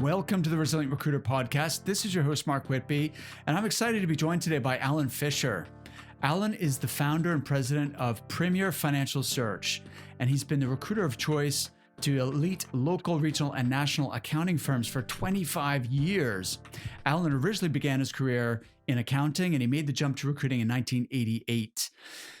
Welcome to the Resilient Recruiter Podcast. This is your host, Mark Whitby, and I'm excited to be joined today by Allan Fisher. Allan is the founder and president of Premier Financial Search, and he's been the recruiter of choice to elite local, regional, and national accounting firms for 25 years. Allan originally began his career in accounting, and he made the jump to recruiting in 1988.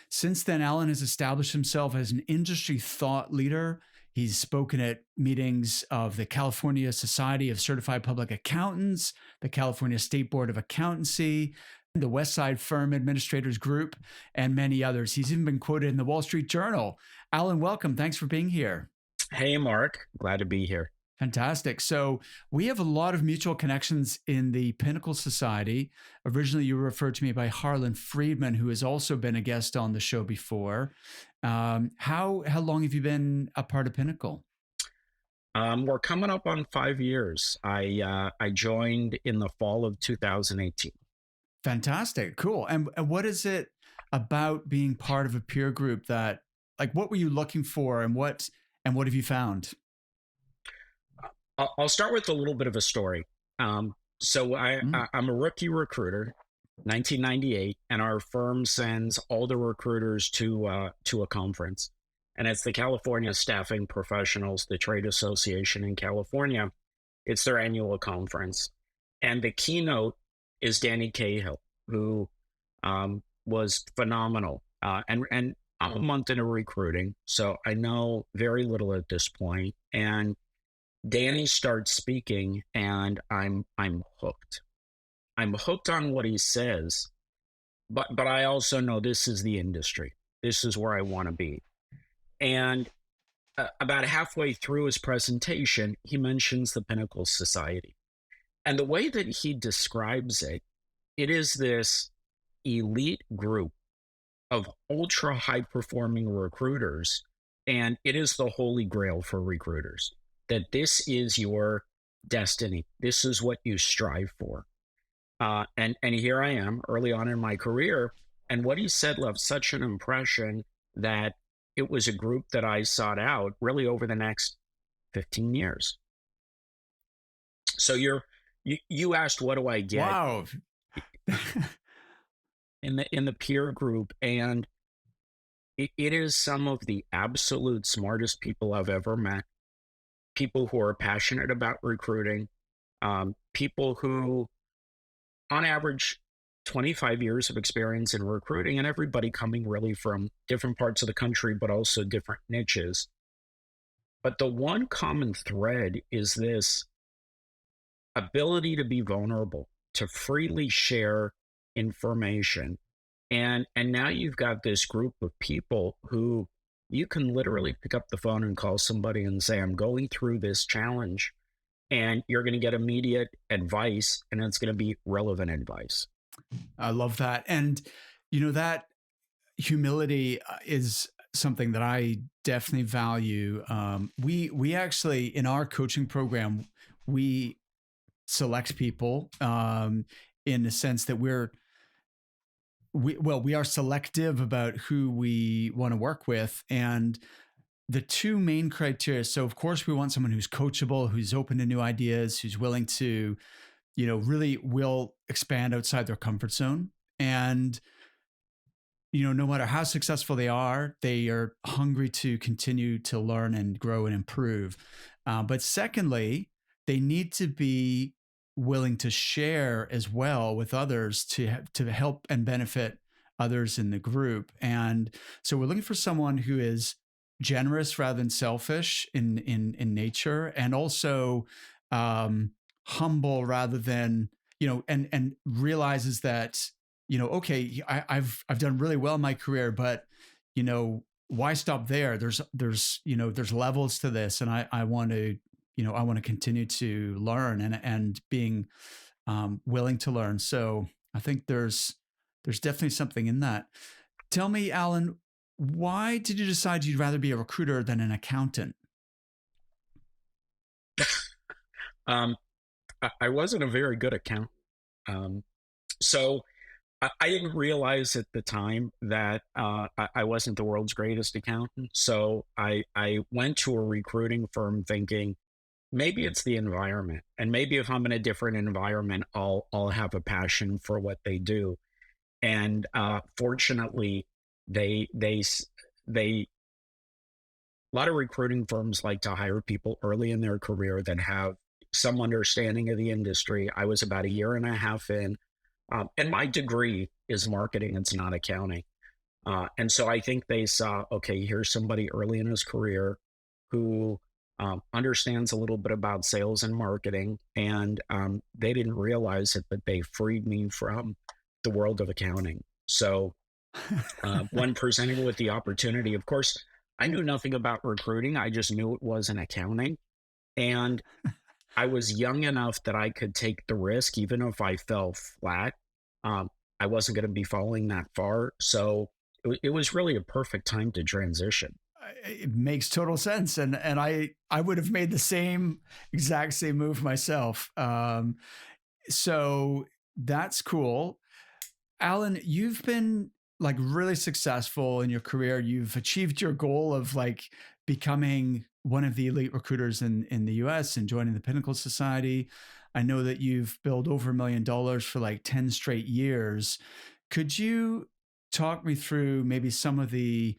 Since then, Allan has established himself as an industry thought leader. He's spoken at meetings of the California Society of Certified Public Accountants, the California State Board of Accountancy, the Westside Firm Administrators Group, and many others. He's even been quoted in the Wall Street Journal. Allan, welcome. Thanks for being here. Hey, Mark. Glad to be here. Fantastic. So we have a lot of mutual connections in the Pinnacle Society. Originally, you were referred to me by Harlan Friedman, who has also been a guest on the show before. How long have you been a part of Pinnacle? We're coming up on 5 years. I joined in the fall of 2018. Fantastic. Cool. And what is it about being part of a peer group that, like, what were you looking for and what have you found? I'll start with a little bit of a story. I'm a rookie recruiter, 1998, and our firm sends all the recruiters to a conference. And it's the California Staffing Professionals, the trade association in California. It's their annual conference. And the keynote is Danny Cahill, who was phenomenal. And I'm a month into recruiting, so I know very little at this point. And Danny starts speaking, and I'm hooked. I'm hooked on what he says, but I also know this is the industry. This is where I want to be. And about halfway through his presentation, he mentions the Pinnacle Society. And the way that he describes it, it is this elite group of ultra high-performing recruiters, and it is the holy grail for recruiters. That this is your destiny. This is what you strive for. And here I am early on in my career. And what he said left such an impression that it was a group that I sought out really over the next 15 years. So you asked, what do I get? Wow. in the peer group, and it is some of the absolute smartest people I've ever met. People who are passionate about recruiting, people who, on average, 25 years of experience in recruiting, and everybody coming really from different parts of the country, but also different niches. But the one common thread is this ability to be vulnerable, to freely share information. And now you've got this group of people who you can literally pick up the phone and call somebody and say, I'm going through this challenge, and you're going to get immediate advice, and it's going to be relevant advice. I love that. And, that humility is something that I definitely value. We actually, in our coaching program, we select people in the sense that we are selective about who we want to work with. And the two main criteria, so of course we want someone who's coachable, who's open to new ideas, who's willing to, really will expand outside their comfort zone. And, no matter how successful they are hungry to continue to learn and grow and improve. But secondly, they need to be willing to share as well with others to help and benefit others in the group. And so we're looking for someone who is generous rather than selfish in nature, and also humble rather than, and realizes that, okay, I've done really well in my career, but, why stop there? There's levels to this, and I want to, I want to continue to learn and being willing to learn. So I think there's definitely something in that. Tell me, Allan, why did you decide you'd rather be a recruiter than an accountant? I wasn't a very good accountant. So I didn't realize at the time that I wasn't the world's greatest accountant. So I went to a recruiting firm thinking, maybe it's the environment, and maybe if I'm in a different environment, I'll have a passion for what they do. And fortunately, they they s- they a lot of recruiting firms like to hire people early in their career that have some understanding of the industry. I was about a year and a half in, and my degree is marketing; it's not accounting. And so I think they saw, okay, here's somebody early in his career who understands a little bit about sales and marketing, and they didn't realize it, but they freed me from the world of accounting. So when presented with the opportunity, of course, I knew nothing about recruiting. I just knew it was in accounting. And I was young enough that I could take the risk, even if I fell flat. Um, I wasn't going to be falling that far. So it was really a perfect time to transition. It makes total sense, and I would have made the exact same move myself. So that's cool. Allan, you've been like really successful in your career. You've achieved your goal of like becoming one of the elite recruiters in the US and joining the Pinnacle Society. I know that you've billed over $1 million for like 10 straight years. Could you talk me through maybe some of the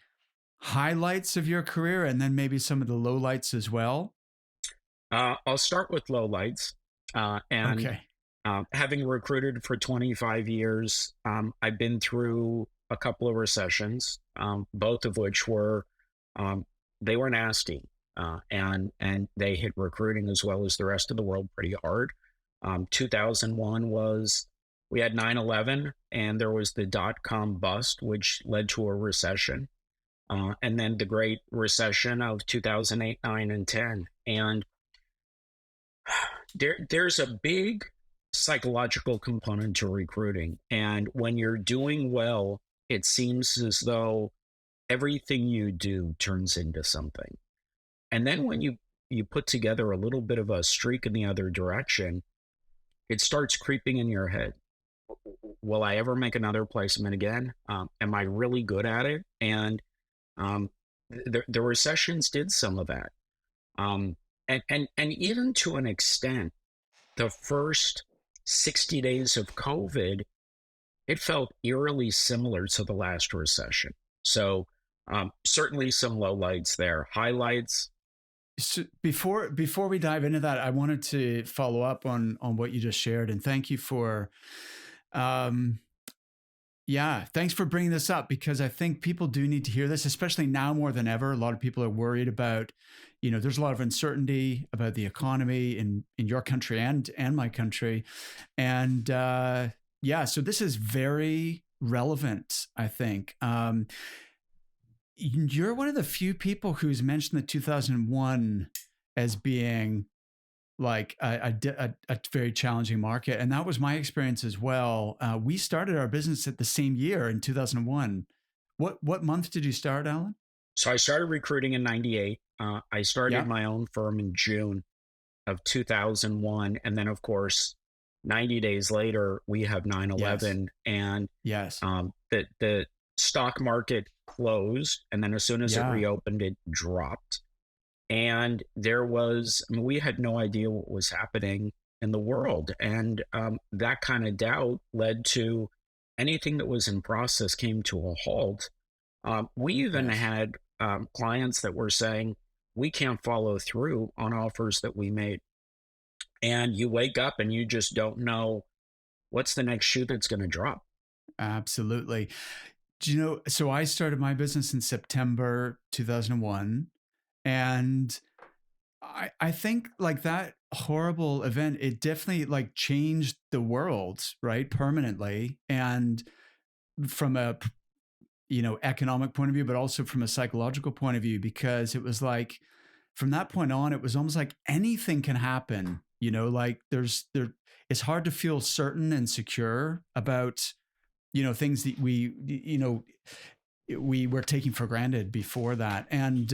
highlights of your career and then maybe some of the lowlights as well? I'll start with lowlights. And Okay. having recruited for 25 years, I've been through a couple of recessions, both of which um, they were nasty, and they hit recruiting as well as the rest of the world pretty hard. 2001 was we had 9/11, and there was the dot-com bust, which led to a recession, and then the Great Recession of 2008, 9, and 10. And there's a big psychological component to recruiting. And when you're doing well, it seems as though everything you do turns into something. And then when you put together a little bit of a streak in the other direction, it starts creeping in your head. Will I ever make another placement again? Am I really good at it? And um, the recessions did some of that. Um, and even to an extent, the first 60 days of COVID, it felt eerily similar to the last recession. So certainly some lowlights there. Highlights. So before we dive into that, I wanted to follow up on what you just shared, and thank you for, um, yeah, thanks for bringing this up because I think people do need to hear this, especially now more than ever. A lot of people are worried about, there's a lot of uncertainty about the economy in your country and my country, and yeah, so this is very relevant, I think. You're one of the few people who's mentioned the 2001 as being like a very challenging market. And that was my experience as well. We started our business at the same year in 2001. What month did you start, Allan? So I started recruiting in 98. I started Yeah. my own firm in June of 2001. And then, of course, 90 days later, we have nine Yes. 11, and Yes. the stock market closed. And then as soon as it Yeah. reopened, it dropped. And there was, I mean, we had no idea what was happening in the world. And that kind of doubt led to anything that was in process came to a halt. We even Yes. had clients that were saying, we can't follow through on offers that we made. And you wake up and you just don't know what's the next shoe that's going to drop. Absolutely. Do you know? So I started my business in September 2001, and I think like that horrible event, it definitely like changed the world, right? Permanently. And from a, economic point of view, but also from a psychological point of view, because it was like, from that point on, it was almost like anything can happen, like it's hard to feel certain and secure about, things that we were taking for granted before that. And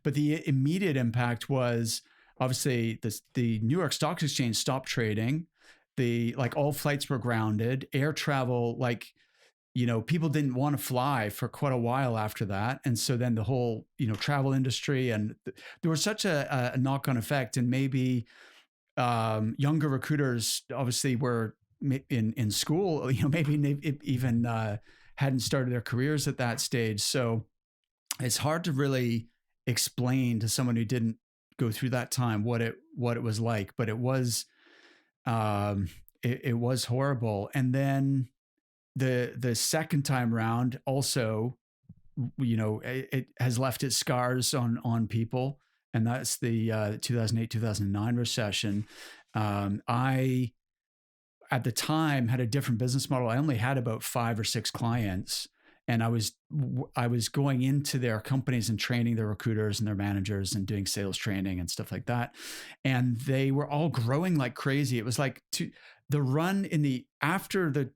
but the immediate impact was obviously the New York Stock Exchange stopped trading. The like all flights were grounded. Air travel, like people didn't want to fly for quite a while after that. And so then the whole, travel industry, and there was such a knock-on effect. And maybe younger recruiters obviously were in school, maybe even hadn't started their careers at that stage. So it's hard to really explain to someone who didn't go through that time what it was like, but it was it was horrible. And then the second time around also, it has left its scars on people, and that's the 2008-2009 recession. I at the time had a different business model. I only had about 5 or 6 clients, and I was going into their companies and training their recruiters and their managers and doing sales training and stuff like that. And they were all growing like crazy. It was like the run after the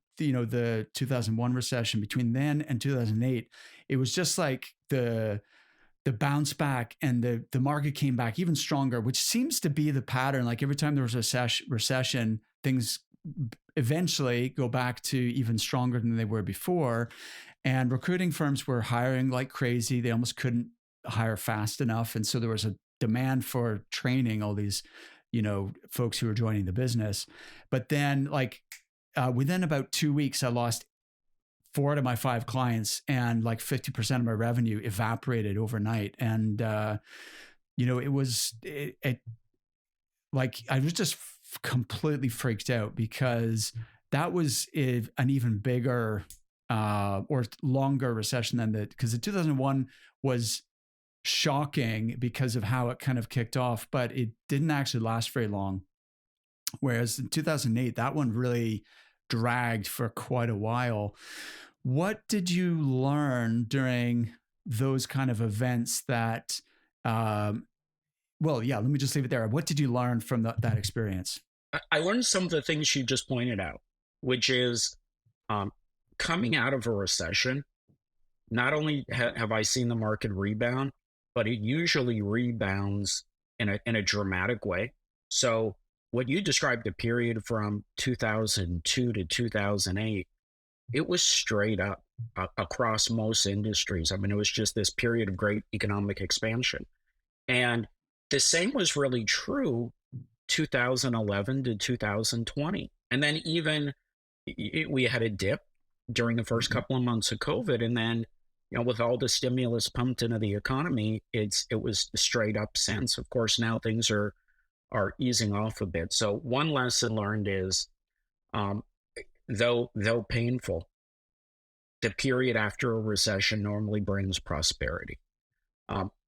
2001 recession, between then and 2008, it was just like the bounce back, and the market came back even stronger, which seems to be the pattern. Like every time there was a recession, things eventually go back to even stronger than they were before. And recruiting firms were hiring like crazy. They almost couldn't hire fast enough. And so there was a demand for training all these, folks who were joining the business. But then within about 2 weeks, I lost 4 out of my 5 clients, and like 50% of my revenue evaporated overnight. And, it was like, I was just completely freaked out, because that was an even bigger or longer recession than because the 2001 was shocking because of how it kind of kicked off, but it didn't actually last very long. Whereas in 2008, that one really dragged for quite a while. What did you learn during those kind of events that, let me just leave it there. What did you learn from that experience? I learned some of the things you just pointed out, which is coming out of a recession, not only have I seen the market rebound, but it usually rebounds in a dramatic way. So what you described, the period from 2002 to 2008, it was straight up across most industries. I mean, it was just this period of great economic expansion. And the same was really true 2011 to 2020. And then even we had a dip during the first couple of months of COVID. And then, with all the stimulus pumped into the economy, it was straight up since. Of course, now things are easing off a bit. So one lesson learned is, though painful, the period after a recession normally brings prosperity.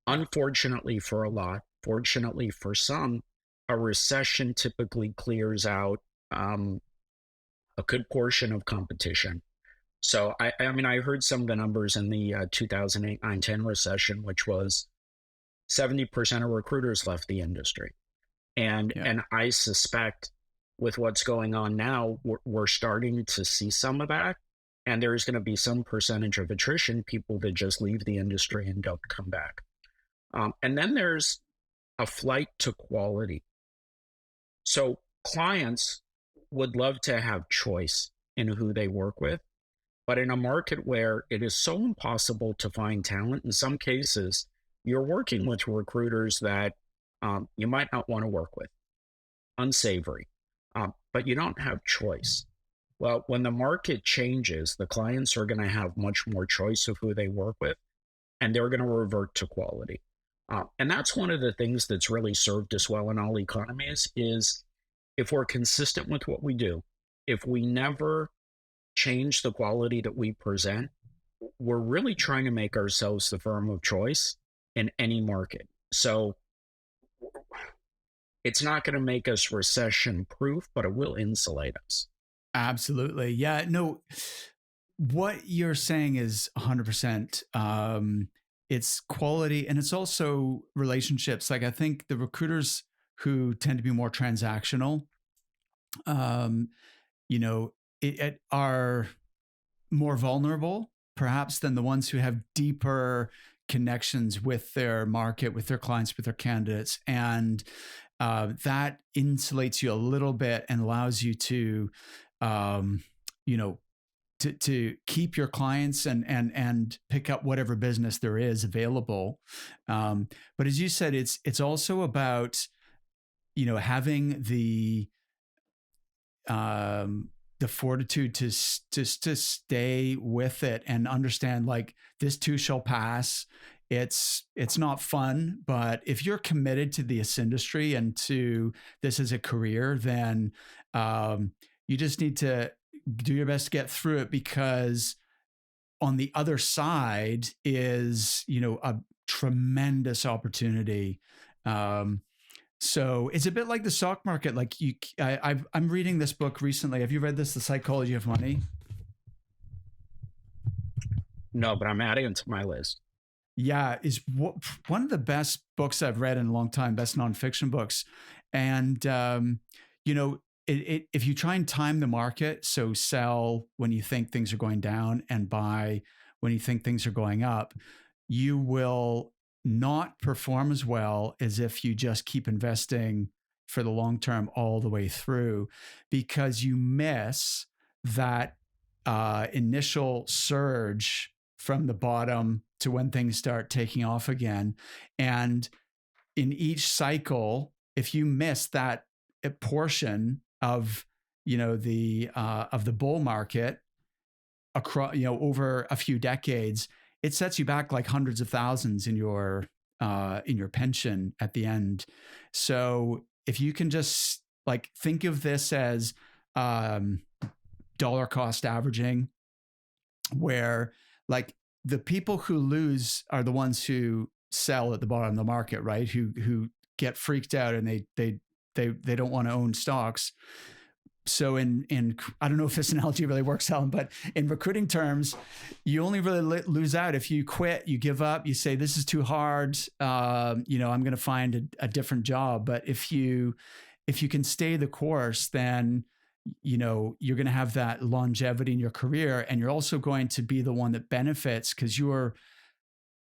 Unfortunately for a lot, fortunately for some, a recession typically clears out a good portion of competition. So I heard some of the numbers in the 2008-9-10 recession, which was 70% of recruiters left the industry. And I suspect with what's going on now, we're starting to see some of that. And there's going to be some percentage of attrition, people that just leave the industry and don't come back. And then there's a flight to quality. So clients would love to have choice in who they work with. But in a market where it is so impossible to find talent, in some cases, you're working with recruiters that you might not want to work with, unsavory, but you don't have choice. Well, when the market changes, the clients are going to have much more choice of who they work with, and they're going to revert to quality. And that's one of the things that's really served us well in all economies is if we're consistent with what we do, if we never change the quality that we present, we're really trying to make ourselves the firm of choice in any market. So it's not going to make us recession proof, but it will insulate us. Absolutely. Yeah, no, what you're saying is 100%. It's quality, and it's also relationships. Like I think the recruiters who tend to be more transactional, are more vulnerable perhaps than the ones who have deeper connections with their market, with their clients, with their candidates. And that insulates you a little bit and allows you to, to keep your clients and pick up whatever business there is available. But as you said, it's also about, having the fortitude to just to stay with it and understand, like, this too shall pass. It's not fun, but if you're committed to this industry and to this as a career, then you just need to do your best to get through it, because on the other side is, a tremendous opportunity. So it's a bit like the stock market. Like I'm reading this book recently. Have you read this, The Psychology of Money? No, but I'm adding it to my list. Yeah, is one of the best books I've read in a long time, best nonfiction books. And, if you try and time the market, so sell when you think things are going down and buy when you think things are going up, you will not perform as well as if you just keep investing for the long term all the way through, because you miss that initial surge from the bottom to when things start taking off again. And in each cycle, if you miss that portion of the bull market across over a few decades, it sets you back like hundreds of thousands in your pension at the end. So if you can just like think of this as dollar cost averaging, where like the people who lose are the ones who sell at the bottom of the market, right? Who get freaked out and they don't want to own stocks. So in I don't know if this analogy really works, Alan, but in recruiting terms, you only really lose out if you quit, you give up, you say, this is too hard. I'm going to find a different job. But if you can stay the course, then, you're going to have that longevity in your career. And you're also going to be the one that benefits because you're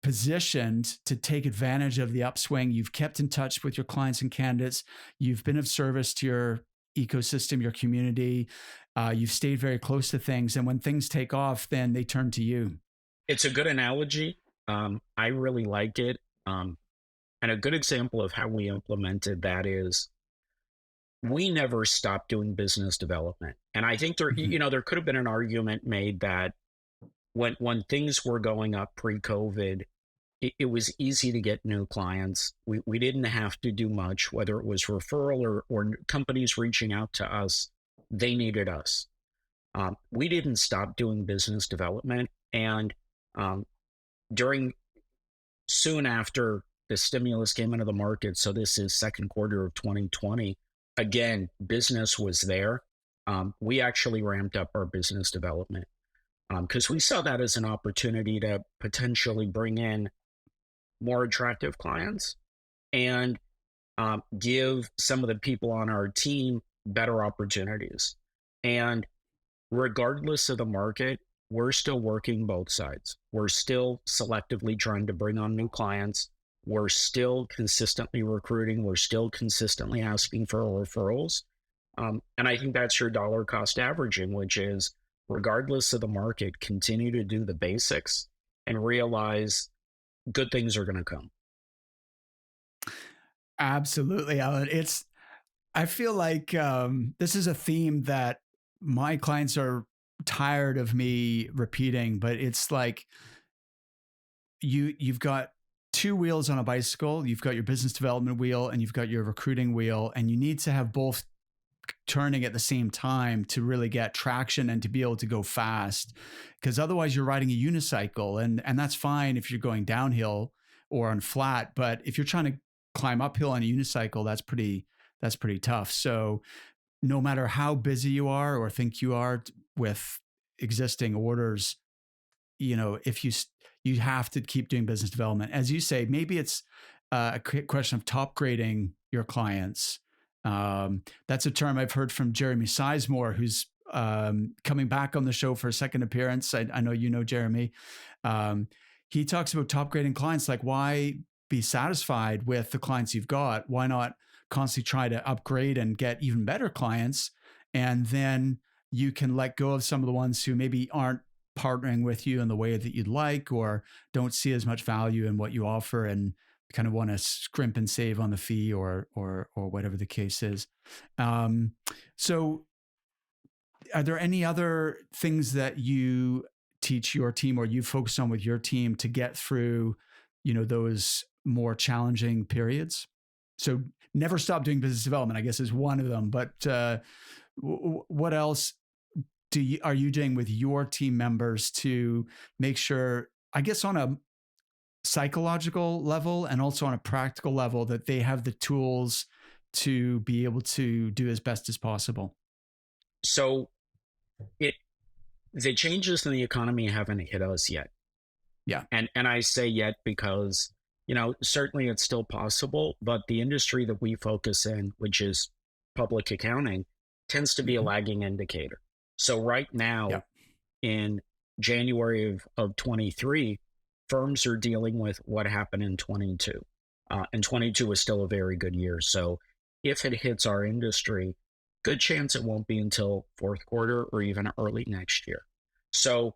positioned to take advantage of the upswing. You've kept in touch with your clients and candidates. You've been of service to your ecosystem, your community. You've stayed very close to things. And when things take off, then they turn to you. It's a good analogy. I really like it. And a good example of how we implemented that is we never stopped doing business development. And I think there, there could have been an argument made that when things were going up pre-COVID, it was easy to get new clients. We didn't have to do much, whether it was referral or companies reaching out to us. They needed us. We didn't stop doing business development. And soon after the stimulus came into the market, so this is second quarter of 2020, again, business was there. We actually ramped up our business development because we saw that as an opportunity to potentially bring in more attractive clients and give some of the people on our team better opportunities. And regardless of the market, we're still working both sides. We're still selectively trying to bring on new clients. We're still consistently recruiting. We're still consistently asking for referrals. And I think that's your dollar cost averaging, which is regardless of the market, continue to do the basics and realize good things are going to come. Absolutely, Alan. I feel like this is a theme that my clients are tired of me repeating, but it's like you've got two wheels on a bicycle. You've got your business development wheel and you've got your recruiting wheel, and you need to have both turning at the same time to really get traction and to be able to go fast, because otherwise you're riding a unicycle, and that's fine if you're going downhill or on flat, but if you're trying to climb uphill on a unicycle, that's pretty tough. So no matter how busy you are or think you are with existing orders, if you have to keep doing business development. As you say, maybe it's a question of top grading your clients. That's a term I've heard from Jeremy Sizemore, who's coming back on the show for a second appearance. I know you know Jeremy. He talks about top grading clients. Like, why be satisfied with the clients you've got? Why not constantly try to upgrade and get even better clients, and then you can let go of some of the ones who maybe aren't partnering with you in the way that you'd like, or don't see as much value in what you offer, and kind of want to scrimp and save on the fee, or whatever the case is. So are there any other things that you teach your team, or you focus on with your team, to get through, those more challenging periods? So never stop doing business development, I guess, is one of them. But what else are you doing with your team members to make sure, I guess, on a psychological level and also on a practical level, that they have the tools to be able to do as best as possible? So the changes in the economy haven't hit us yet. Yeah. And I say yet because, certainly it's still possible, but the industry that we focus in, which is public accounting, tends to be a lagging indicator. So right now, in January of 23, firms are dealing with what happened in 22. And 22 is still a very good year. So if it hits our industry, good chance it won't be until fourth quarter or even early next year. So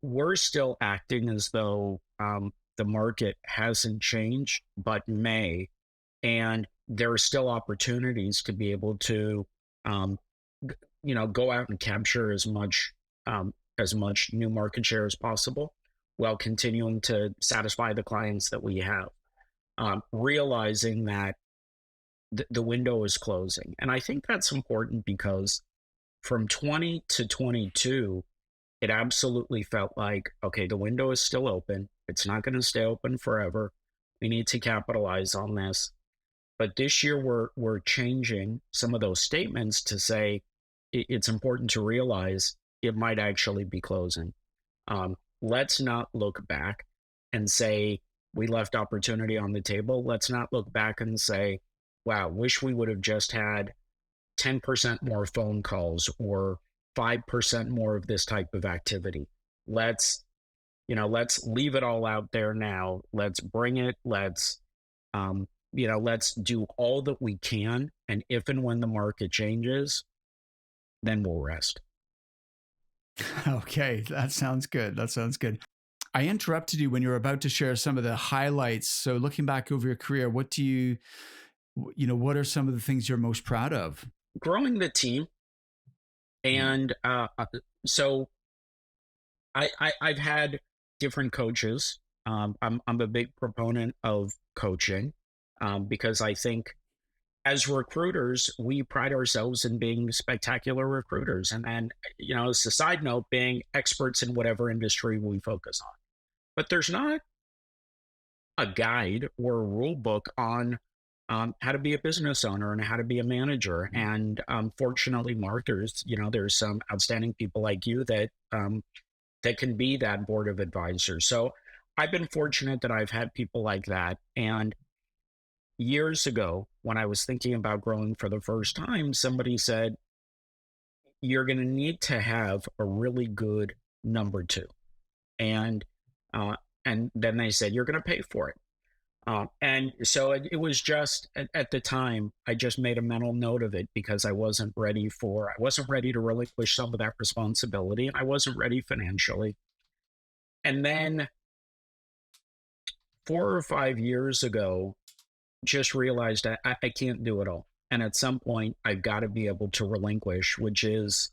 we're still acting as though the market hasn't changed, but may, and there are still opportunities to be able to, go out and capture as much new market share as possible, while continuing to satisfy the clients that we have, realizing that the window is closing. And I think that's important because from 20 to 22, it absolutely felt like, okay, the window is still open. It's not going to stay open forever. We need to capitalize on this. But this year, we're changing some of those statements to say it's important to realize it might actually be closing. Let's not look back and say we left opportunity on the table. Let's not look back and say, wow, wish we would have just had 10% more phone calls or 5% more of this type of activity. Let's leave it all out there now. Let's bring it. Let's do all that we can. And if and when the market changes, then we'll rest. Okay, that sounds good. I interrupted you when you were about to share some of the highlights. So looking back over your career, what are some of the things you're most proud of? Growing the team. And so I've had different coaches. I'm a big proponent of coaching because I think as recruiters, we pride ourselves in being spectacular recruiters. And as a side note, being experts in whatever industry we focus on. But there's not a guide or a rule book on how to be a business owner and how to be a manager. And fortunately, Mark, there's some outstanding people like you that can be that board of advisors. So I've been fortunate that I've had people like that. And years ago, when I was thinking about growing for the first time, somebody said, you're going to need to have a really good number two. And then they said, you're going to pay for it. And so it was just at the time, I just made a mental note of it because I wasn't ready to relinquish some of that responsibility. And I wasn't ready financially. And then 4 or 5 years ago, just realized I can't do it all. And at some point, I've got to be able to relinquish, which is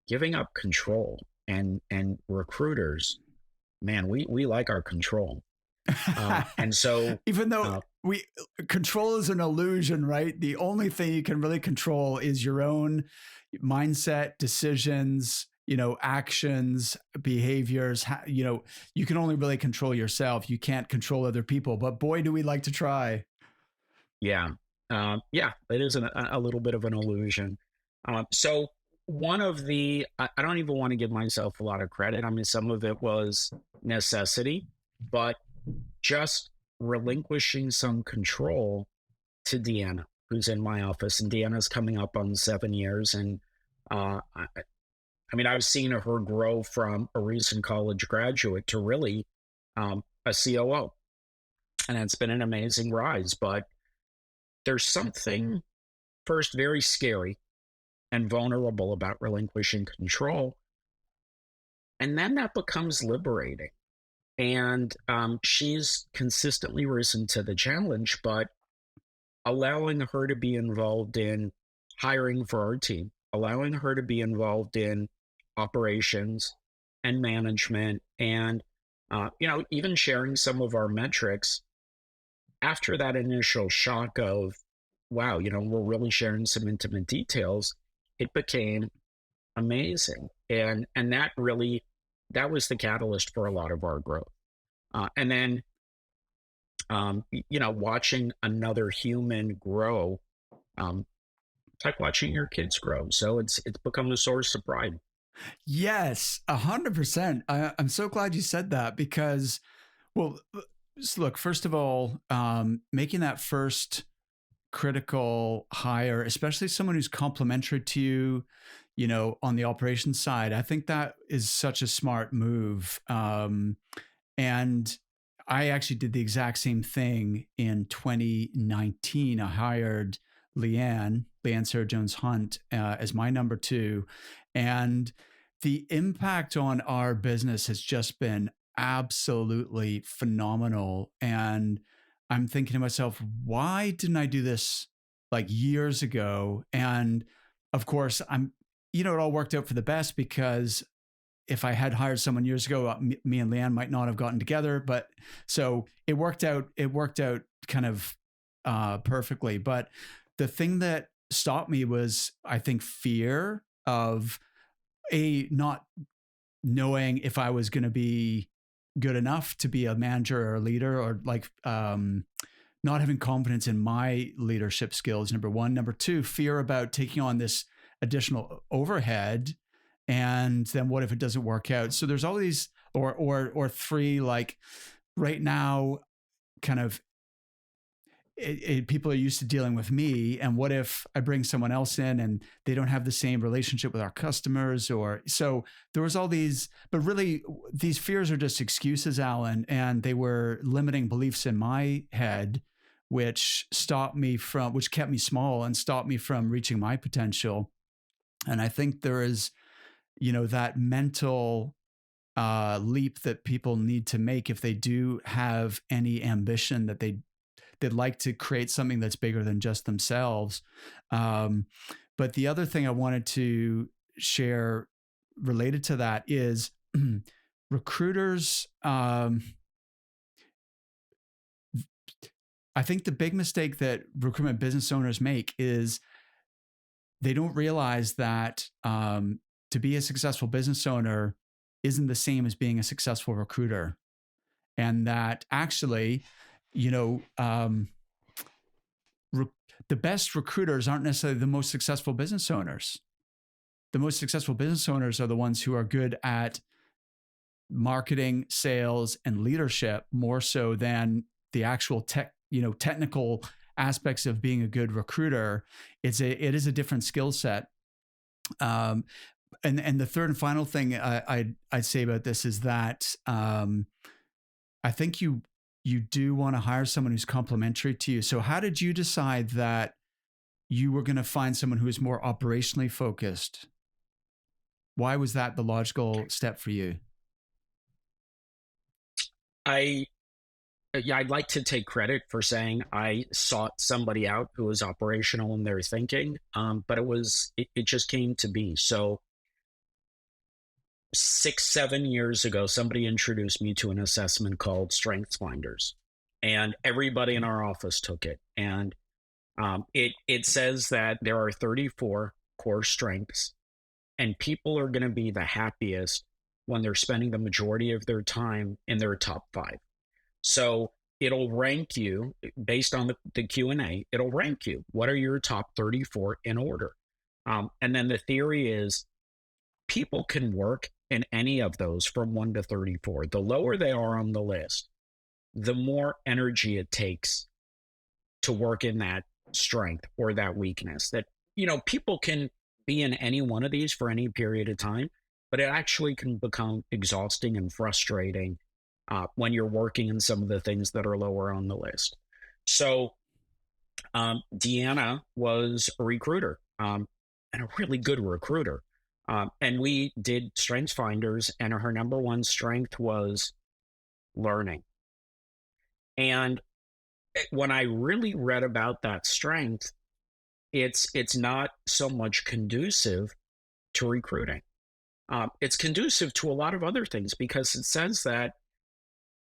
giving up control. And recruiters, man, we like our control. And so even though control is an illusion, right? The only thing you can really control is your own mindset, decisions, actions, behaviors. You can only really control yourself. You can't control other people, but boy, do we like to try. Yeah. It is a little bit of an illusion. So one of I don't even want to give myself a lot of credit. I mean, some of it was necessity, but just relinquishing some control to Deanna, who's in my office, and Deanna's coming up on 7 years. And I've seen her grow from a recent college graduate to really a COO. And it's been an amazing rise. But there's something, first, very scary and vulnerable about relinquishing control. And then that becomes liberating. And she's consistently risen to the challenge, but allowing her to be involved in hiring for our team, allowing her to be involved in operations and management, and even sharing some of our metrics after that initial shock of, wow, we're really sharing some intimate details. It became amazing, and that was the catalyst for a lot of our growth. And then watching another human grow, it's like watching your kids grow. So it's become a source of pride. Yes, 100%. I'm so glad you said that because, well, look, first of all, making that first critical hire, especially someone who's complementary to you, on the operations side, I think that is such a smart move. And I actually did the exact same thing in 2019. I hired Leanne Sarah Jones Hunt as my number two. And the impact on our business has just been absolutely phenomenal. And I'm thinking to myself, why didn't I do this like years ago? And of course, it all worked out for the best because if I had hired someone years ago, me and Leanne might not have gotten together. But so it worked out kind of perfectly. But the thing that stopped me was, I think, fear of not knowing if I was going to be good enough to be a manager or a leader, or not having confidence in my leadership skills. Number one. Number two, fear about taking on this additional overhead. And then what if it doesn't work out? So there's all these, or three, like right now, kind of people are used to dealing with me. And what if I bring someone else in and they don't have the same relationship with our customers? Or so there was all these, but really these fears are just excuses, Allan, and they were limiting beliefs in my head, which kept me small and stopped me from reaching my potential. And I think there is, that mental leap that people need to make if they do have any ambition that they'd like to create something that's bigger than just themselves. But the other thing I wanted to share related to that is recruiters. I think the big mistake that recruitment business owners make is they don't realize that to be a successful business owner isn't the same as being a successful recruiter. And that actually, the best recruiters aren't necessarily the most successful business owners. The most successful business owners are the ones who are good at marketing, sales, and leadership more so than the actual technical aspects of being a good recruiter. It is a different skill set. And the third and final thing I'd say about this is that I think you do want to hire someone who's complementary to you. So how did you decide that you were going to find someone who is more operationally focused? Why was that the logical step for you? I'd like to take credit for saying I sought somebody out who was operational in their thinking, but it just came to be. So 6-7 years ago, somebody introduced me to an assessment called Strengths Finders, and everybody in our office took it. And it says that there are 34 core strengths, and people are going to be the happiest when they're spending the majority of their time in their top 5. So it'll rank you based on the Q&A. It'll rank you. What are your top 34 in order? And then the theory is people can work in any of those from 1 to 34. The lower they are on the list, the more energy it takes to work in that strength or that weakness. That, people can be in any one of these for any period of time, but it actually can become exhausting and frustrating when you're working in some of the things that are lower on the list. So Deanna was a recruiter. and a really good recruiter. And we did strengths finders, and her number one strength was learning. And when I really read about that strength, it's not so much conducive to recruiting. It's conducive to a lot of other things because it says that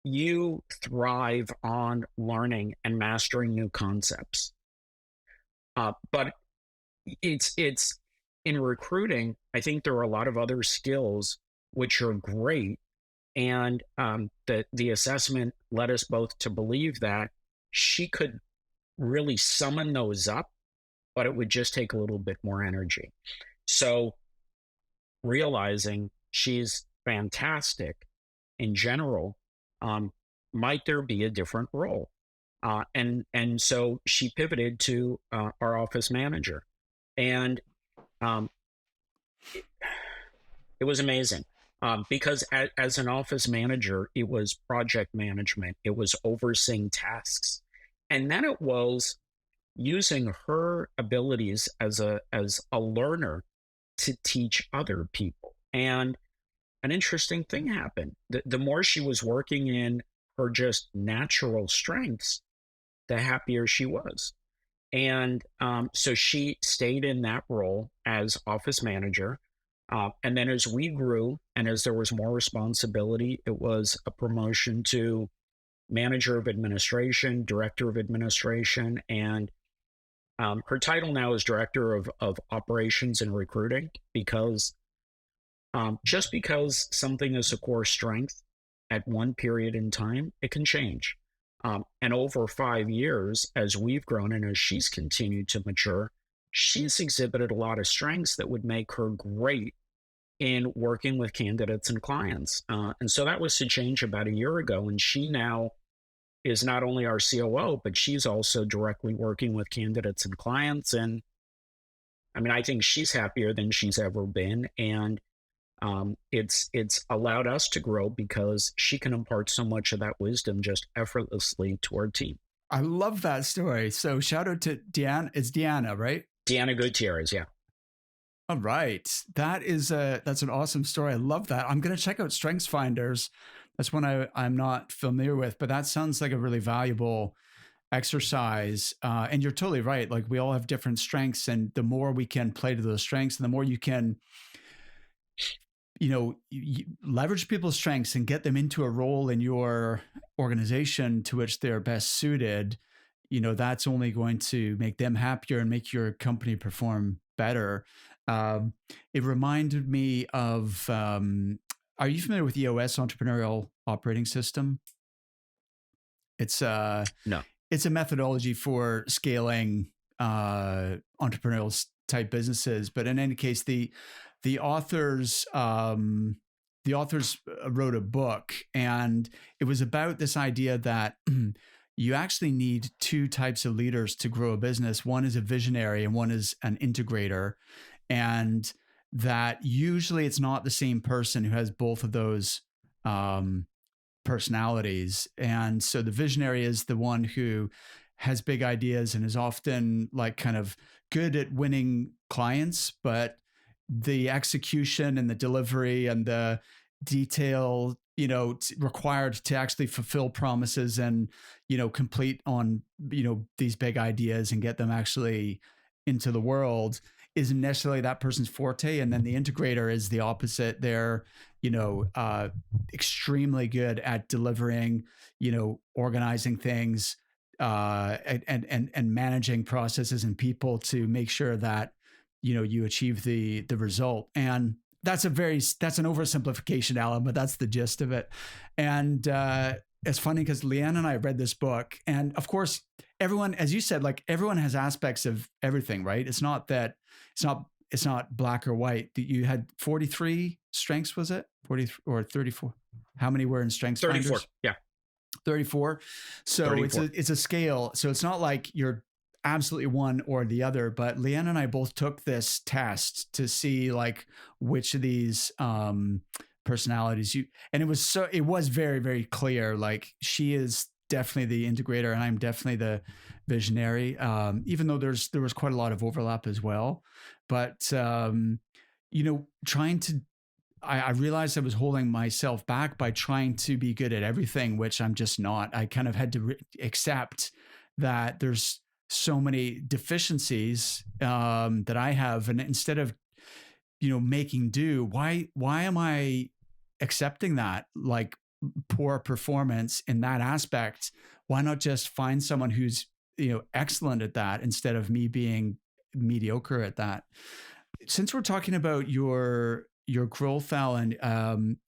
you thrive on learning and mastering new concepts. But it's in recruiting, I think there are a lot of other skills which are great. And the assessment led us both to believe that she could really summon those up, but it would just take a little bit more energy. So realizing she's fantastic in general, might there be a different role? And so she pivoted to our office manager, and it was amazing. Because as an office manager, it was project management, it was overseeing tasks, and then it was using her abilities as a learner to teach other people. And an interesting thing happened. The more she was working in her just natural strengths, the happier she was. And so she stayed in that role as office manager. And then as we grew and as there was more responsibility, it was a promotion to manager of administration, director of administration, and her title now is director of operations and recruiting, because just because something is a core strength at one period in time, it can change. And over 5 years, as we've grown and as she's continued to mature, she's exhibited a lot of strengths that would make her great in working with candidates and clients. And so that was to change about a year ago. And she now is not only our COO, but she's also directly working with candidates and clients. And I mean, I think she's happier than she's ever been. And it's allowed us to grow because she can impart so much of that wisdom just effortlessly to our team. I love that story. So shout out to Deanna. It's Deanna, right? Deanna Gutierrez, yeah. All right. That's an awesome story. I love that. I'm going to check out Strengths Finders. That's one I'm not familiar with, but that sounds like a really valuable exercise. And you're totally right. Like, we all have different strengths, and the more we can play to those strengths, and the more you can, leverage people's strengths and get them into a role in your organization to which they're best suited, that's only going to make them happier and make your company perform better. It reminded me of, are you familiar with EOS, Entrepreneurial Operating System? It's no. It's a methodology for scaling entrepreneurial type businesses. But in any case, the authors wrote a book, and it was about this idea that you actually need two types of leaders to grow a business. One is a visionary and one is an integrator. And that usually it's not the same person who has both of those personalities. And so the visionary is the one who has big ideas and is often like kind of good at winning clients, but the execution and the delivery and the detail, required to actually fulfill promises and, complete on, these big ideas and get them actually into the world isn't necessarily that person's forte. And then the integrator is the opposite. They're, extremely good at delivering, organizing things, and managing processes and people to make sure that, you achieve the result. And that's an oversimplification, Allan, but that's the gist of it. And it's funny because Leanne and I read this book, and of course, everyone, as you said, like, everyone has aspects of everything, right? It's not black or white. You had 43 strengths, was it? 40 or 34? How many were in Strengths 34, Finders? yeah. 34. So 34. It's a scale. So it's not like you're absolutely one or the other, but Leanne and I both took this test to see like which of these personalities and it was very, very clear. Like, she is definitely the integrator and I'm definitely the visionary. Even though there was quite a lot of overlap as well, but trying to I realized I was holding myself back by trying to be good at everything, which I'm just not. I kind of had to accept that there's so many deficiencies that I have, and instead of making do, why am I accepting that like poor performance in that aspect? Why not just find someone who's excellent at that instead of me being mediocre at that? Since we're talking about your growth, Allan,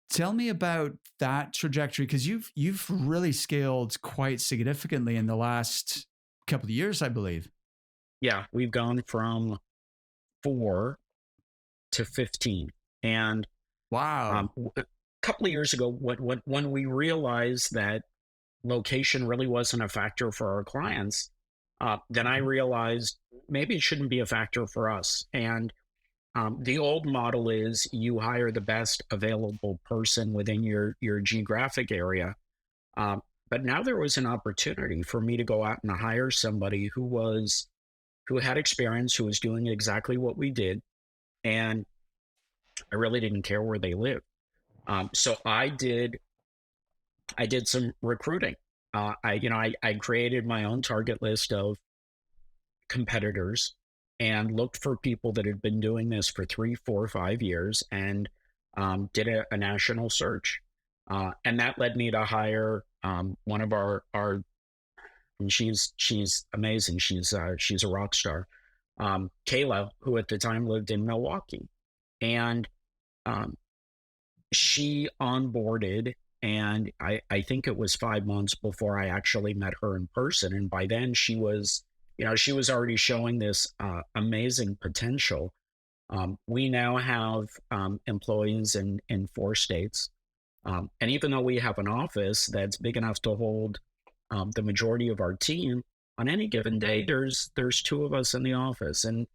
tell me about that trajectory, because you've really scaled quite significantly in the last couple of years, I believe. Yeah, we've gone from 4 to 15, and Wow. a couple of years ago, when we realized that location really wasn't a factor for our clients, then I realized maybe it shouldn't be a factor for us. And the old model is you hire the best available person within your geographic area. Um, but now there was an opportunity for me to go out and hire somebody who had experience, who was doing exactly what we did, and I really didn't care where they lived. So I did some recruiting. I created my own target list of competitors and looked for people that had been doing this for 3, 4, 5 years, and did a national search. And that led me to hire one of our and she's amazing. She's a rock star, Kayla, who at the time lived in Milwaukee, and um, she onboarded. And I think it was 5 months before I actually met her in person. And by then she was already showing this amazing potential. We now have employees in 4 states. And even though we have an office that's big enough to hold the majority of our team, on any given day, there's 2 of us in the office. And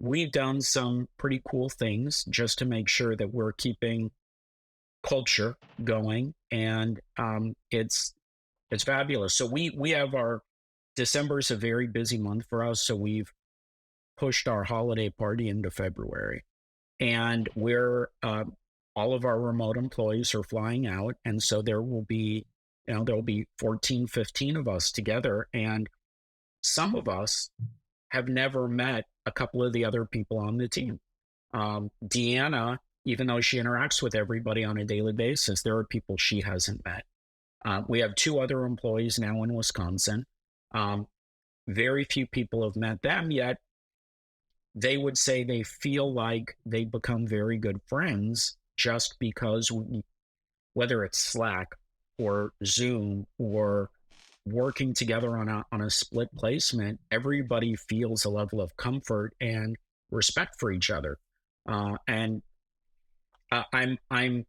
we've done some pretty cool things just to make sure that we're keeping culture going. And it's fabulous. So we have our December is a very busy month for us. So we've pushed our holiday party into February, and we're all of our remote employees are flying out. And so there'll be 14, 15 of us together. And some of us have never met a couple of the other people on the team. Deanna, even though she interacts with everybody on a daily basis, there are people she hasn't met. We have 2 other employees now in Wisconsin. Very few people have met them yet. They would say they feel like they become very good friends just because whether it's Slack or Zoom or working together on a split placement, everybody feels a level of comfort and respect for each other. And I'm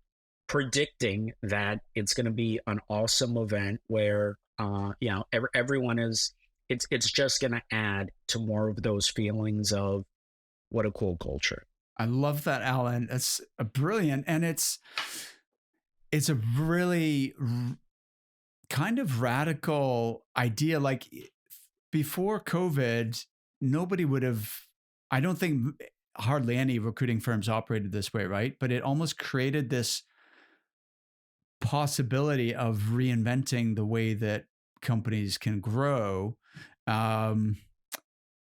predicting that it's going to be an awesome event where everyone is. It's just going to add to more of those feelings of what a cool culture. I love that, Allan. It's a brilliant, and it's a really kind of radical idea. Like before COVID, nobody would have, I don't think hardly any recruiting firms operated this way, right? But it almost created this possibility of reinventing the way that companies can grow,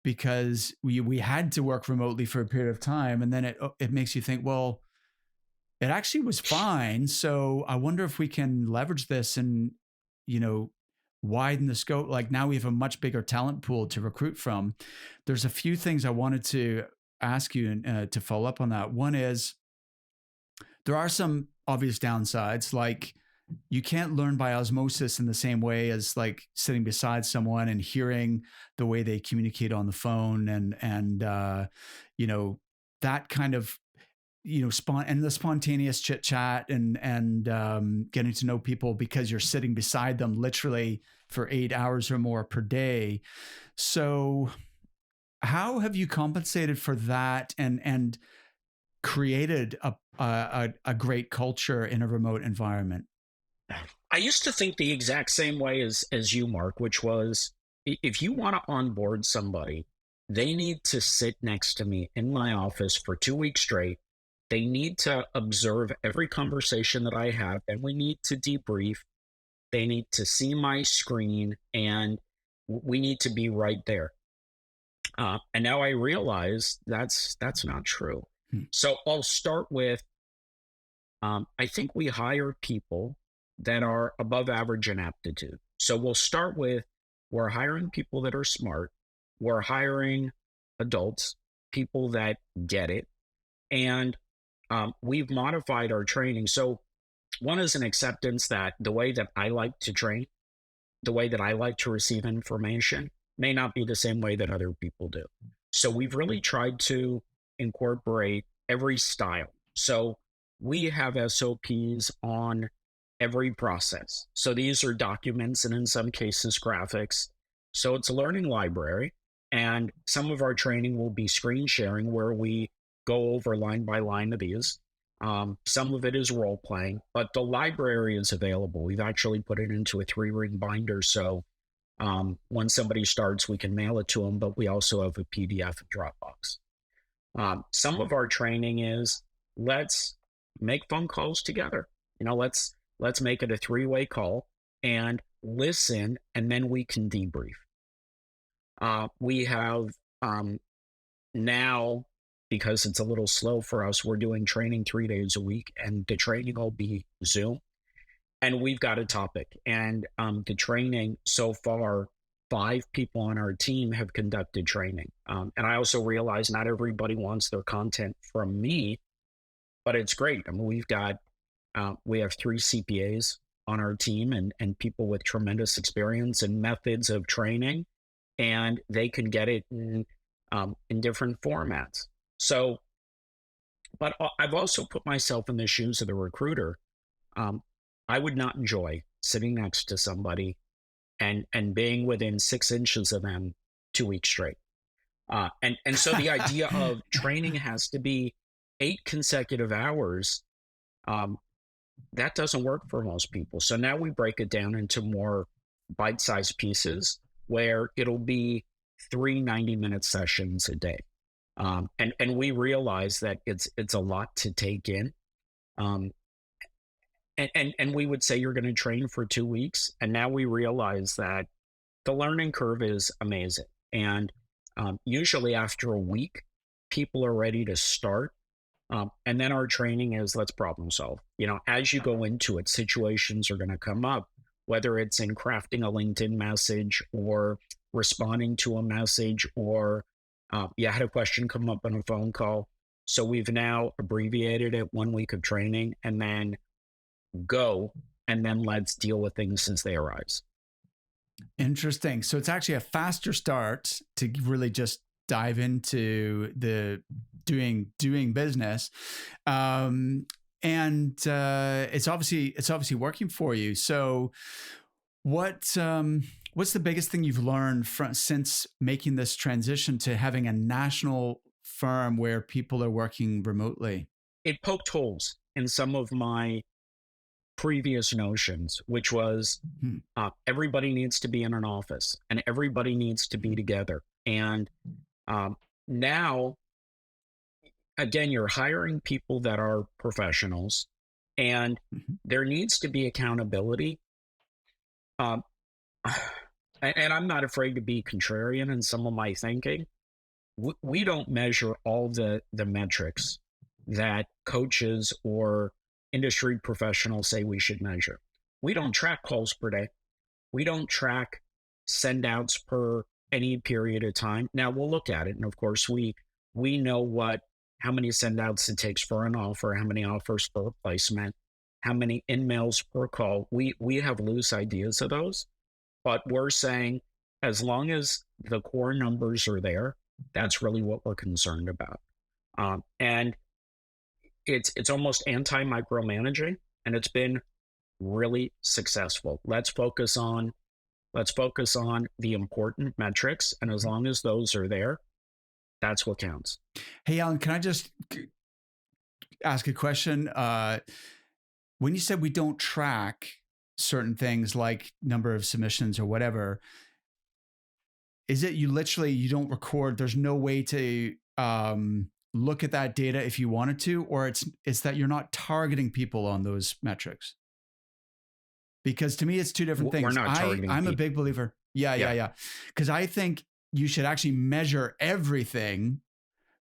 because we had to work remotely for a period of time, and then it makes you think, well, it actually was fine. So I wonder if we can leverage this and widen the scope. Like now we have a much bigger talent pool to recruit from. There's a few things I wanted to ask you to follow up on that. One is there are some obvious downsides, like you can't learn by osmosis in the same way as like sitting beside someone and hearing the way they communicate on the phone and that kind of and the spontaneous chit chat and getting to know people because you're sitting beside them literally for 8 hours or more per day. So how have you compensated for that and created a great culture in a remote environment? I used to think the exact same way as you, Mark, which was if you want to onboard somebody, they need to sit next to me in my office for 2 weeks straight. They need to observe every conversation that I have, and we need to debrief. They need to see my screen, and we need to be right there. And now I realize that's not true. So I'll start with I think we hire people that are above average in aptitude. So we'll start with we're hiring people that are smart, we're hiring adults, people that get it, and we've modified our training. So one is an acceptance that the way that I like to train, the way that I like to receive information may not be the same way that other people do. So we've really tried to incorporate every style. So we have SOPs on every process. So these are documents and in some cases graphics. So it's a learning library. And some of our training will be screen sharing where we go over line by line of these. Some of it is role playing, but the library is available. We've actually put it into a 3-ring binder. So when somebody starts, we can mail it to them, but we also have a PDF and Dropbox. Some of our training is let's make phone calls together. Let's make it a 3-way call and listen, and then we can debrief. We have now, because it's a little slow for us, we're doing training 3 days a week, and the training will be Zoom. And we've got a topic. And the training so far, 5 people on our team have conducted training. And I also realize not everybody wants their content from me, but it's great. I mean, we have 3 CPAs on our team and people with tremendous experience and methods of training, and they can get it in different formats. So, but I've also put myself in the shoes of the recruiter. I would not enjoy sitting next to somebody and being within 6 inches of them 2 weeks straight. And so the idea of training has to be 8 consecutive hours. That doesn't work for most people. So now we break it down into more bite-sized pieces where it'll be 3 90-minute sessions a day. And we realize that it's a lot to take in. And we would say you're going to train for 2 weeks. And now we realize that the learning curve is amazing. And usually after a week, people are ready to start. And then our training is let's problem solve. As you go into it, situations are going to come up, whether it's in crafting a LinkedIn message or responding to a message, or you had a question come up on a phone call. So we've now abbreviated it 1 week of training and then go, and then let's deal with things as they arise. Interesting. So it's actually a faster start to really just dive into the doing business. And it's obviously working for you. So what's the biggest thing you've learned since making this transition to having a national firm where people are working remotely? It poked holes in some of my previous notions, which was everybody needs to be in an office and everybody needs to be together. And now, again, you're hiring people that are professionals, and there needs to be accountability. And I'm not afraid to be contrarian in some of my thinking. We don't measure all the metrics that coaches or industry professionals say we should measure. We don't track calls per day. We don't track send outs per any period of time. Now we'll look at it. And of course, we know how many send outs it takes for an offer, how many offers per replacement, how many in-mails per call. We have loose ideas of those, but we're saying as long as the core numbers are there, that's really what we're concerned about. And it's almost anti-micromanaging, and it's been really successful. Let's focus on the important metrics, and as long as those are there, that's what counts. Hey, Allan, can I just ask a question? When you said we don't track, certain things like number of submissions or whatever, is it you don't record, there's no way to look at that data if you wanted to, or it's that you're not targeting people on those metrics? Because to me, it's two different We're things. not targeting I'm a people. big believer. Yeah. Because I think you should actually measure everything,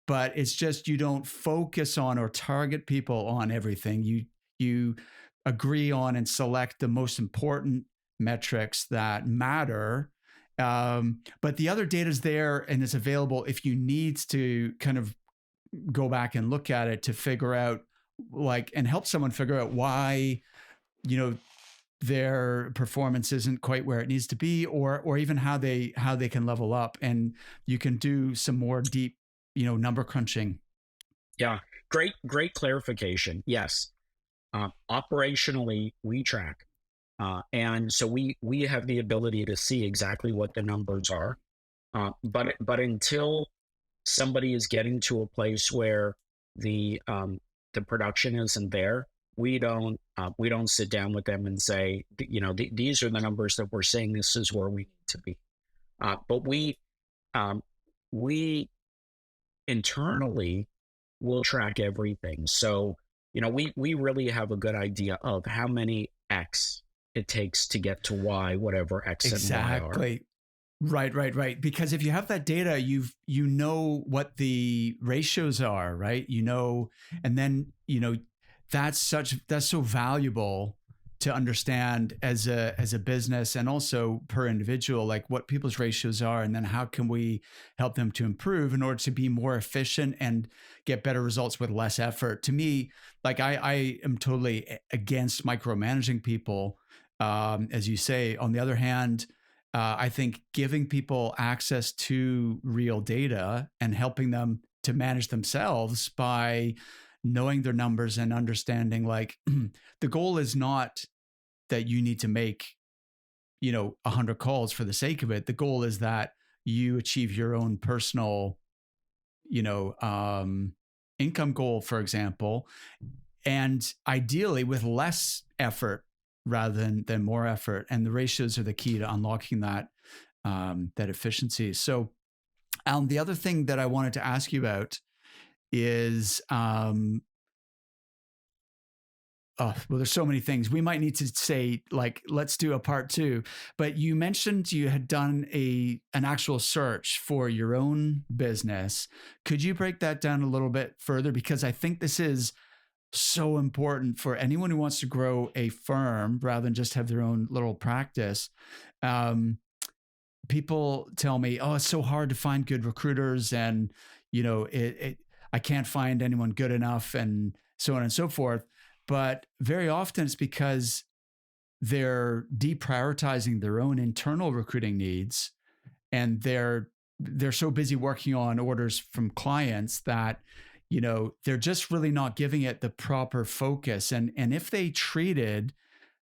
but it's just you don't focus on or target people on everything. You agree on and select the most important metrics that matter. But the other data is there and it's available if you need to kind of go back and look at it to figure out and help someone figure out why, their performance isn't quite where it needs to be, or even how they can level up, and you can do some more deep, number crunching. Yeah, great clarification. Yes, operationally we track, and so we have the ability to see exactly what the numbers are. But until somebody is getting to a place where the production isn't there, we don't sit down with them and say, these are the numbers that we're saying, this is where we need to be. But we internally will track everything. So, we really have a good idea of how many X it takes to get to Y, whatever X and Y are. Exactly. Right. Because if you have that data, you know what the ratios are, right? And then, that's so valuable to understand as a business, and also per individual, like what people's ratios are, and then how can we help them to improve in order to be more efficient and get better results with less effort. To me, like I am totally against micromanaging people. As you say, on the other hand, I think giving people access to real data and helping them to manage themselves by knowing their numbers and understanding, like, the goal is not that you need to make 100 calls for the sake of it. The goal is that you achieve your own personal income goal, for example, and ideally with less effort rather than more effort. And the ratios are the key to unlocking that efficiency. So, Allan, the other thing that I wanted to ask you about is, there's so many things. We might need to say, like, let's do a part 2. But you mentioned you had done an actual search for your own business. Could you break that down a little bit further? Because I think this is so important for anyone who wants to grow a firm rather than just have their own little practice. People tell me, oh, it's so hard to find good recruiters, and I can't find anyone good enough, and so on and so forth. But very often it's because they're deprioritizing their own internal recruiting needs, and they're so busy working on orders from clients that they're just really not giving it the proper focus. And if they treated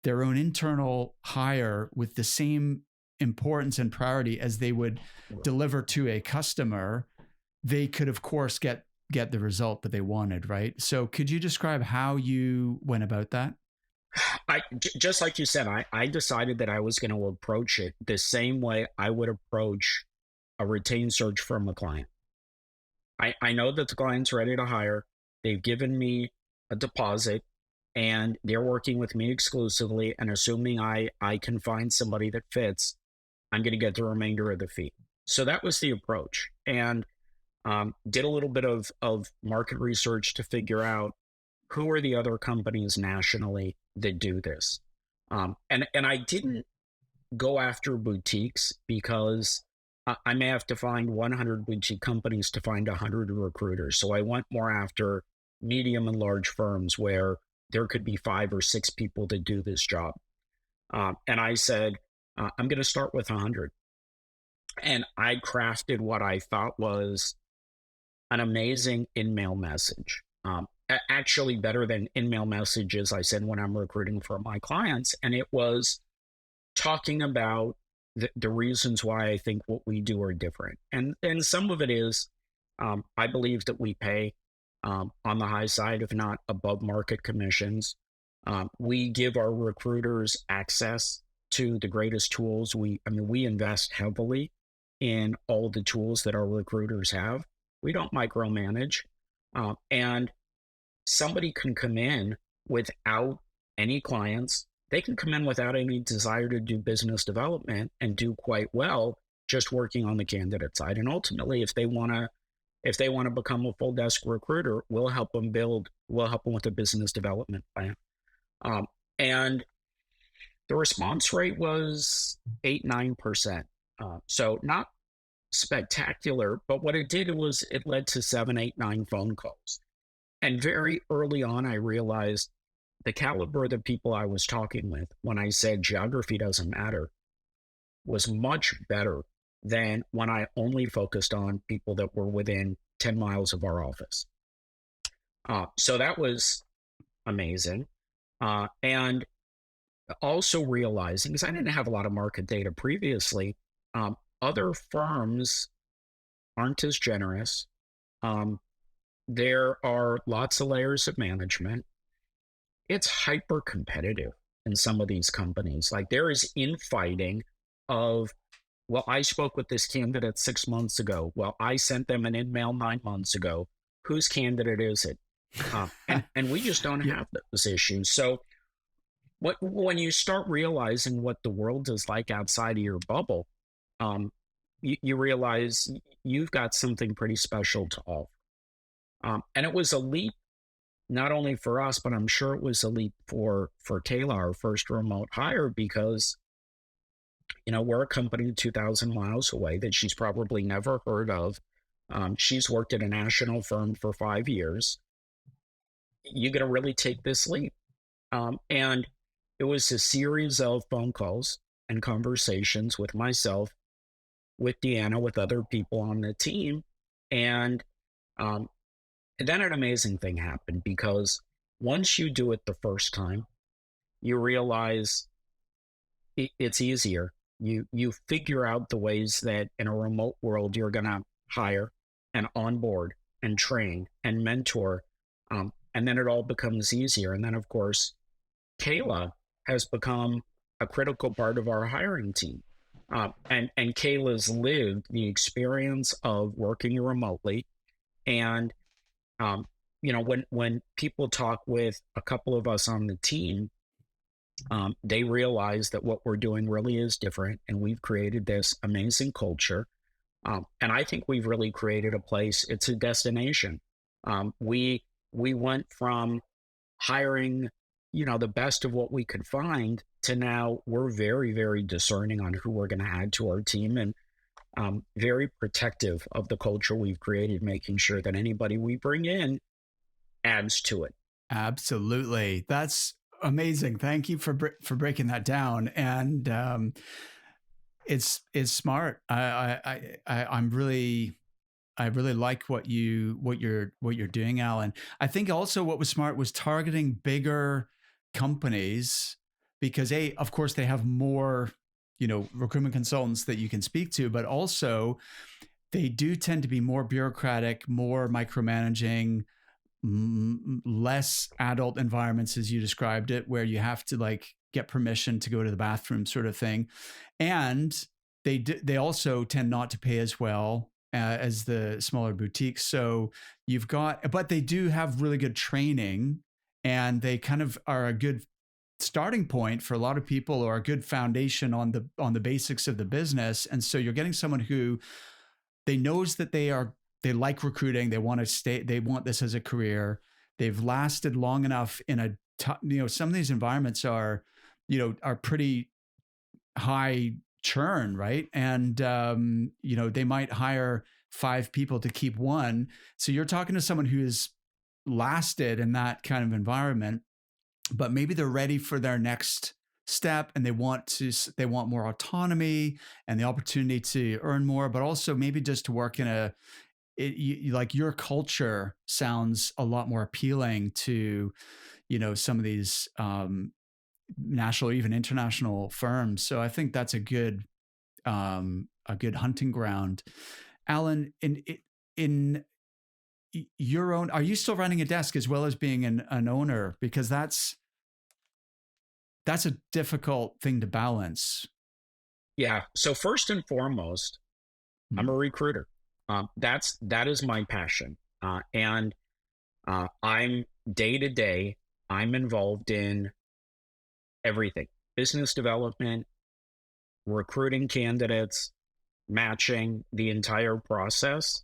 their own internal hire with the same importance and priority as they would deliver to a customer, they could, of course, get the result that they wanted, right? So could you describe how you went about that? Just like you said, I decided that I was going to approach it the same way I would approach a retained search from a client. I know that the client's ready to hire. They've given me a deposit, and they're working with me exclusively, and assuming I can find somebody that fits, I'm going to get the remainder of the fee. So that was the approach. And did a little bit of market research to figure out who are the other companies nationally that do this. And I didn't go after boutiques, because I may have to find 100 boutique companies to find 100 recruiters. So I went more after medium and large firms where there could be 5 or 6 people that do this job. And I said, I'm going to start with 100. And I crafted what I thought was an amazing in-mail message. Actually better than in-mail messages I send when I'm recruiting for my clients. And it was talking about the reasons why I think what we do are different. And some of it is, I believe that we pay on the high side, if not above market commissions. We give our recruiters access to the greatest tools. We invest heavily in all the tools that our recruiters have. We don't micromanage. And somebody can come in without any clients. They can come in without any desire to do business development and do quite well just working on the candidate side. And ultimately, if they want to become a full desk recruiter, we'll help them with a business development plan. And the response rate was 8-9%. So not spectacular, but what it did was it led to 7, 8, 9 phone calls. And very early on, I realized the caliber of the people I was talking with when I said geography doesn't matter was much better than when I only focused on people that were within 10 miles of our office. So that was amazing. And also realizing, because I didn't have a lot of market data previously, other firms aren't as generous. There are lots of layers of management. It's hyper competitive in some of these companies. Like there is infighting of, well, I spoke with this candidate 6 months ago. Well, I sent them an email 9 months ago. Whose candidate is it? And we just don't have those issues. So when you start realizing what the world is like outside of your bubble, you realize you've got something pretty special to offer. And it was a leap, not only for us, but I'm sure it was a leap for Kayla, our first remote hire, because we're a company 2,000 miles away that she's probably never heard of. She's worked at a national firm for 5 years. You're going to really take this leap. And it was a series of phone calls and conversations with myself, with Deanna, with other people on the team. And then an amazing thing happened, because once you do it the first time, you realize it's easier. You figure out the ways that in a remote world you're going to hire and onboard and train and mentor, and then it all becomes easier. And then, of course, Kayla has become a critical part of our hiring team. And Kayla's lived the experience of working remotely. And when people talk with a couple of us on the team, they realize that what we're doing really is different, and we've created this amazing culture. And I think we've really created a place. It's a destination. We went from hiring, the best of what we could find, to now we're very, very discerning on who we're going to add to our team, and very protective of the culture we've created, making sure that anybody we bring in adds to it. Absolutely. That's amazing. Thank you for breaking that down. And it's smart. I really like what you're doing, Allan. I think also what was smart was targeting bigger companies, because of course they have more, recruitment consultants that you can speak to, but also they do tend to be more bureaucratic, more micromanaging, less adult environments, as you described it, where you have to get permission to go to the bathroom, sort of thing. And they also tend not to pay as well as the smaller boutiques. So but they do have really good training, and they kind of are a good starting point for a lot of people, or a good foundation on the basics of the business. And so you're getting someone who knows that they like recruiting. They want to stay. They want this as a career. They've lasted long enough in some of these environments are pretty high churn, right? And, they might hire 5 people to keep one. So you're talking to someone who's lasted in that kind of environment, but maybe they're ready for their next step, and they want more autonomy and the opportunity to earn more, but also maybe just to work in your culture sounds a lot more appealing to, some of these national or even international firms. So I think that's a good hunting ground. Allan, in your own, are you still running a desk as well as being an owner? Because that's that's a difficult thing to balance. Yeah. So first and foremost, I'm a recruiter. That is my passion, and I'm day to day. I'm involved in everything: business development, recruiting candidates, matching, the entire process,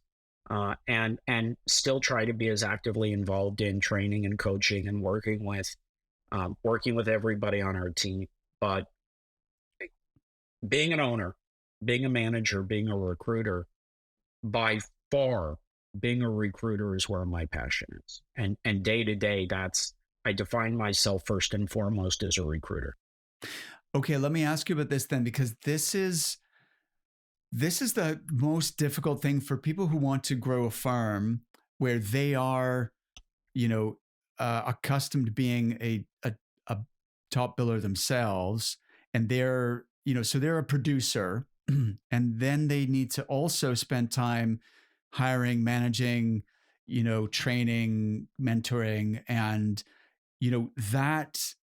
and still try to be as actively involved in training and coaching and working with everybody on our team. But being an owner, being a manager, being a recruiter, by far, being a recruiter is where my passion is. And day to day, I define myself first and foremost as a recruiter. Okay, let me ask you about this then, because this is the most difficult thing for people who want to grow a firm where they are, accustomed to being a top biller themselves, and so they're a producer, and then they need to also spend time hiring, managing, training, mentoring, and that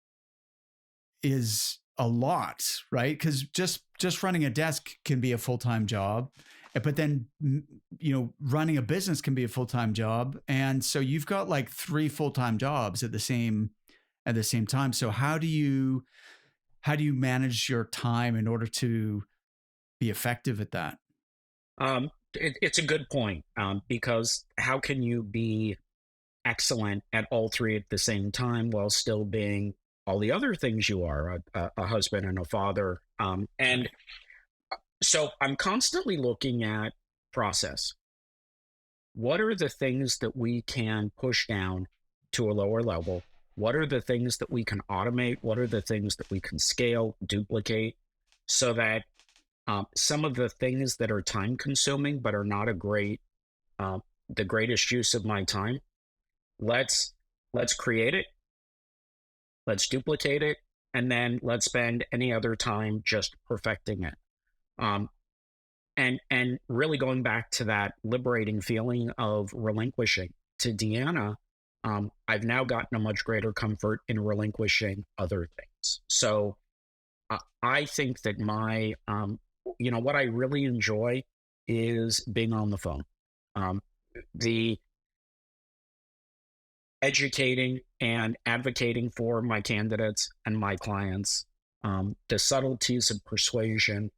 is a lot, right? Because just running a desk can be a full-time job, but then running a business can be a full-time job, and so you've got like 3 full-time jobs at the same time. So how do you manage your time in order to be effective at that? It's a good point, because how can you be excellent at all 3 at the same time while still being all the other things you are, a husband and a father? And so I'm constantly looking at process. What are the things that we can push down to a lower level? What are the things that we can automate? What are the things that we can scale, duplicate, so that some of the things that are time consuming but are not the greatest use of my time, let's create it, let's duplicate it, and then let's spend any other time just perfecting it. And really going back to that liberating feeling of relinquishing to Deanna, I've now gotten a much greater comfort in relinquishing other things. So I think that what I really enjoy is being on the phone. The educating and advocating for my candidates and my clients, the subtleties of persuasion.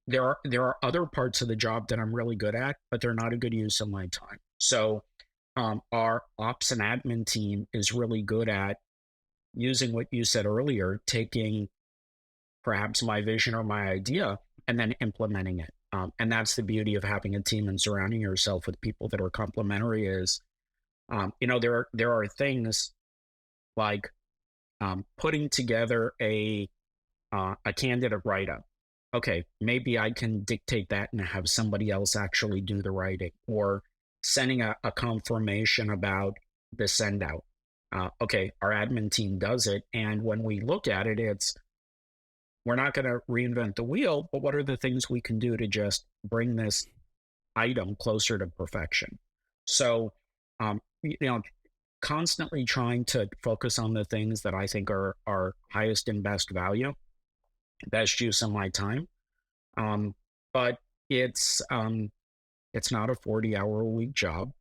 There are other parts of the job that I'm really good at, but they're not a good use of my time. So our ops and admin team is really good at using what you said earlier, taking perhaps my vision or my idea and then implementing it. And that's the beauty of having a team and surrounding yourself with people that are complementary. Is there are things like putting together a candidate write-up. Okay, maybe I can dictate that and have somebody else actually do the writing, or sending a confirmation about the send out. Okay, our admin team does it. And when we look at it, we're not going to reinvent the wheel, but what are the things we can do to just bring this item closer to perfection? So, constantly trying to focus on the things that I think are highest and best value, best use of my time. But it's not a 40-hour-a-week job,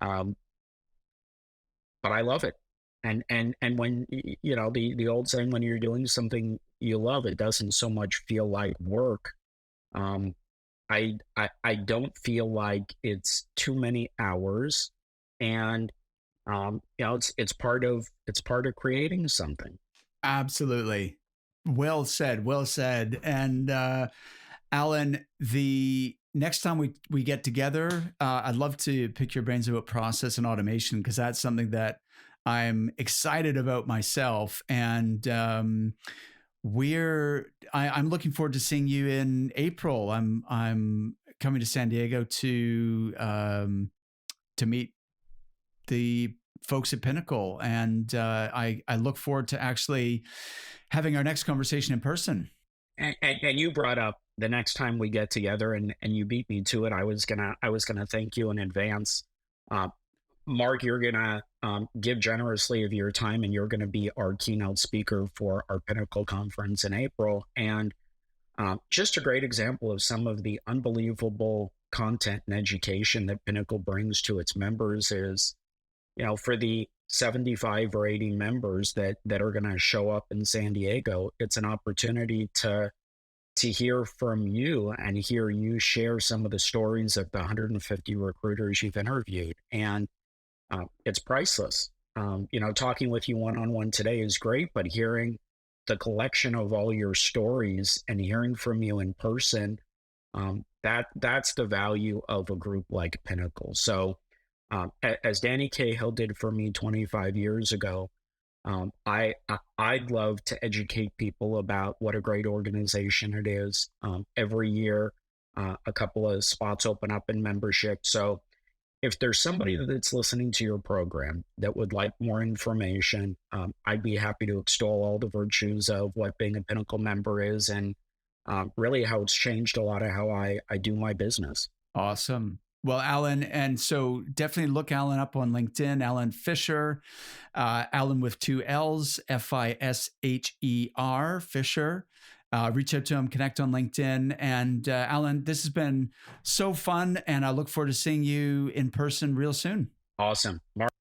but I love it. And when the old saying, when you're doing something you love, it doesn't so much feel like work. I don't feel like it's too many hours, and it's part of creating something. Absolutely. Well said. Well said. And Allan, the next time we get together, I'd love to pick your brains about process and automation, because that's something that I'm excited about myself. And I'm looking forward to seeing you in April. I'm coming to San Diego to meet the folks at Pinnacle, and I look forward to actually having our next conversation in person. And you brought up the next time we get together, and you beat me to it. I was gonna thank you in advance. Mark, you're going to give generously of your time, and you're going to be our keynote speaker for our Pinnacle conference in April. And just a great example of some of the unbelievable content and education that Pinnacle brings to its members is, for the 75 or 80 members that are going to show up in San Diego, it's an opportunity to hear from you and hear you share some of the stories of the 150 recruiters you've interviewed. And it's priceless. Talking with you one-on-one today is great, but hearing the collection of all your stories and hearing from you in person, that's the value of a group like Pinnacle. So as Danny Cahill did for me 25 years ago, I'd love to educate people about what a great organization it is. Every year, a couple of spots open up in membership. So if there's somebody that's listening to your program that would like more information, I'd be happy to extol all the virtues of what being a Pinnacle member is, and really how it's changed a lot of how I do my business. Awesome. Well, Allan, and so definitely look Allan up on LinkedIn, Allan Fisher, Allan with 2 L's, Fisher, Fisher. Reach out to him, connect on LinkedIn. And Allan, this has been so fun, and I look forward to seeing you in person real soon. Awesome. Mark.